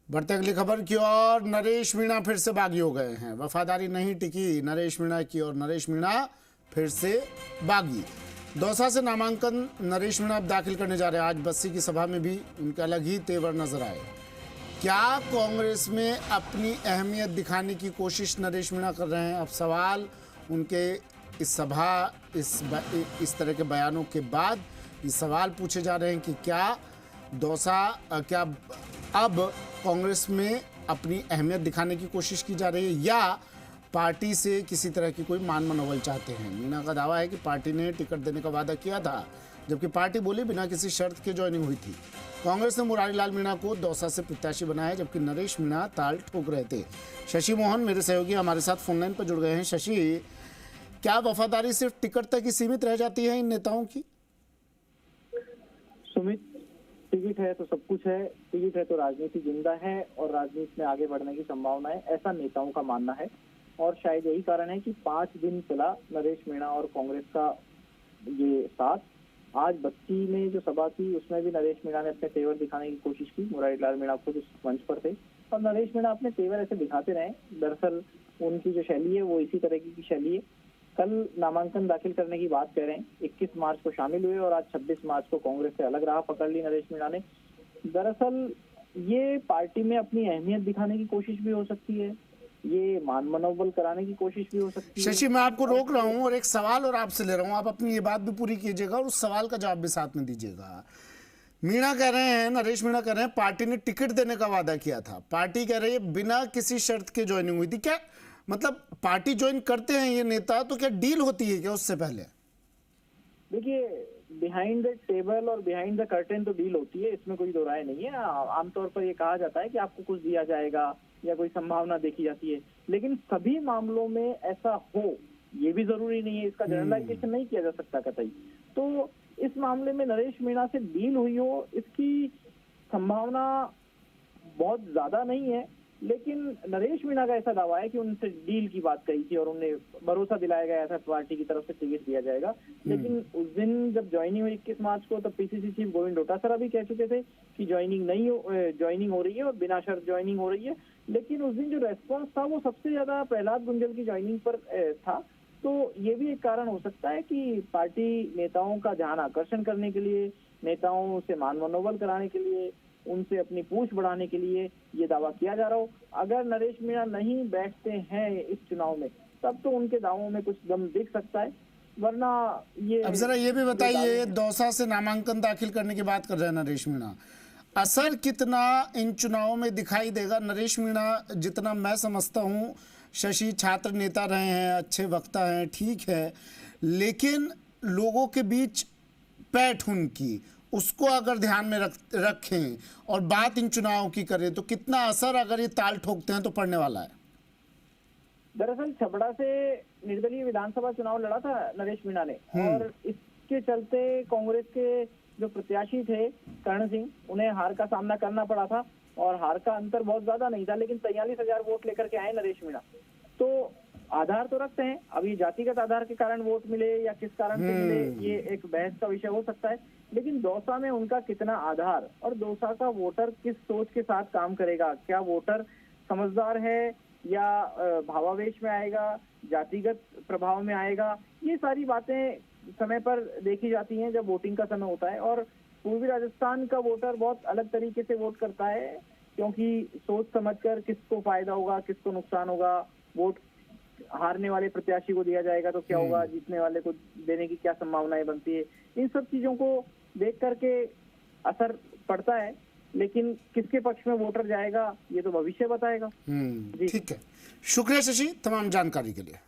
बढ़ते अगली खबर की ओर। नरेश मीणा फिर से बागी हो गए हैं। वफादारी नहीं टिकी नरेश मीणा की और नरेश मीणा फिर से बागी। दौसा से नामांकन नरेश मीणा अब दाखिल करने जा रहे हैं। आज बस्सी की सभा में भी उनके अलग ही तेवर नजर आए। क्या कांग्रेस में अपनी अहमियत दिखाने की कोशिश नरेश मीणा कर रहे हैं? अब सवाल उनके इस सभा इस तरह के बयानों के बाद ये सवाल पूछे जा रहे हैं कि क्या दौसा क्या अब कांग्रेस में अपनी अहमियत दिखाने की कोशिश की जा रही है या पार्टी से किसी तरह की कोई मान मनोबल चाहते हैं? मीणा का दावा है कि पार्टी ने टिकट देने का वादा किया था, जबकि पार्टी बोली बिना किसी शर्त के ज्वाइनिंग हुई थी। कांग्रेस ने मुरारी लाल मीणा को दौसा से प्रत्याशी बनाया, जबकि नरेश मीणा ताल ठोक रहे थे। शशि मोहन मेरे सहयोगी हमारे साथ फोनलाइन पर जुड़ गए हैं। शशि, क्या वफादारी सिर्फ टिकट तक ही सीमित रह जाती है इन नेताओं की? सुमित, टिकट है तो सब कुछ है, टिकट है तो राजनीति जिंदा है और राजनीति में आगे बढ़ने की संभावना है, ऐसा नेताओं का मानना है। और शायद यही कारण है कि 5 दिन चला नरेश मीणा और कांग्रेस का ये साथ। आज बस्ती में जो सभा थी उसमें भी नरेश मीणा ने अपने तेवर दिखाने की कोशिश की। मुरारी लाल मीणा खुद उस मंच पर थे और नरेश मीणा अपने तेवर ऐसे दिखाते रहे। दरअसल उनकी जो शैली है वो इसी तरह की शैली है। कल नामांकन दाखिल करने की बात कह रहे हैं, 21 मार्च को शामिल हुए और आज 26 मार्च को कांग्रेस से अलग राह पकड़ ली नरेश मीणा ने। दरअसल ये पार्टी में अपनी अहमियत दिखाने की कोशिश भी हो सकती है, ये मान मनोबल कराने की कोशिश भी हो सकती है। शशि, मैं आपको रोक रहा हूं और एक सवाल और आपसे ले रहा हूं, आप अपनी ये बात भी पूरी कीजिएगा और उस सवाल का जवाब भी साथ में दीजिएगा। मीणा कह रहे हैं, नरेश मीणा कह रहे हैं पार्टी ने टिकट देने का वादा किया था, पार्टी कह रही है बिना किसी शर्त के ज्वाइनिंग हुई थी। क्या मतलब पार्टी ज्वाइन करते हैं ये नेता तो क्या डील होती है क्या उससे पहले? देखिए, बिहाइंड द टेबल और बिहाइंड द कर्टेन तो डील होती है, इसमें कोई दो राय नहीं है। आमतौर पर ये कहा जाता है कि आपको कुछ दिया जाएगा या कोई संभावना देखी जाती है, लेकिन सभी मामलों में ऐसा हो ये भी जरूरी नहीं है। इसका जनरलाइजेशन नहीं किया जा सकता कतई। तो इस मामले में नरेश मीणा से डील हुई हो इसकी संभावना बहुत ज्यादा नहीं है, लेकिन नरेश मीणा का ऐसा दावा है कि उनसे डील की बात कही थी और उन्हें भरोसा दिलाया गया था पार्टी की तरफ से टिकट दिया जाएगा। लेकिन उस दिन जब ज्वाइनिंग हुई 21 मार्च को, तब पीसीसी चीफ गोविंद डोटासरा भी कह चुके थे कि ज्वाइनिंग हो रही है और बिना शर्त ज्वाइनिंग हो रही है। लेकिन उस दिन जो रेस्पॉन्स था वो सबसे ज्यादा प्रहलाद गुंजल की ज्वाइनिंग पर था। तो ये भी एक कारण हो सकता है कि पार्टी नेताओं का ध्यान आकर्षण करने के लिए, नेताओं से मान मनोबल कराने के लिए, उनसे अपनी पूछ बढ़ाने के लिए ये दावा किया जा रहा हो। अगर नरेश मीणा नहीं बैठते हैं इस चुनाव में तब तो उनके दावों में कुछ दम दिख सकता है, वरना ये। अब जरा ये भी बताइए, दौसा से नामांकन दाखिल करने की बात कर रहे हैं नरेश मीणा, असर कितना इन चुनावों में दिखाई देगा? नरेश मीणा जितना मैं समझता हूँ, शशि छात्र नेता रहे हैं, अच्छे वक्ता हैं, ठीक है, लेकिन लोगों के बीच पैठ उनकी उसको अगर ध्यान में रखें और बात इन चुनावों की करें तो कितना असर अगर ये ताल ठोकते हैं तो पड़ने वाला है? दरअसल छबड़ा से निर्दलीय विधानसभा चुनाव लड़ा था नरेश मीणा ने और इसके चलते कांग्रेस के जो प्रत्याशी थे कर्ण सिंह, उन्हें हार का सामना करना पड़ा था और हार का अंतर बहुत ज्यादा नहीं था, लेकिन 43,000 वोट लेकर के आए नरेश मीणा। तो आधार तो रखते हैं, अभी जातिगत आधार के कारण वोट मिले या किस कारण से मिले ये एक बहस का विषय हो सकता है, लेकिन दौसा में उनका कितना आधार और दौसा का वोटर किस सोच के साथ काम करेगा, क्या वोटर समझदार है या भावावेश में आएगा, जातिगत प्रभाव में आएगा, ये सारी बातें समय पर देखी जाती हैं जब वोटिंग का समय होता है। और पूर्वी राजस्थान का वोटर बहुत अलग तरीके से वोट करता है, क्योंकि सोच समझकर किसको फायदा होगा, किसको नुकसान होगा, वोट हारने वाले प्रत्याशी को दिया जाएगा तो क्या होगा, जीतने वाले को देने की क्या संभावनाएं बनती है, इन सब चीजों को देख करके असर पड़ता है, लेकिन किसके पक्ष में वोटर जाएगा ये तो भविष्य बताएगा। ठीक है, शुक्रिया शशि तमाम जानकारी के लिए।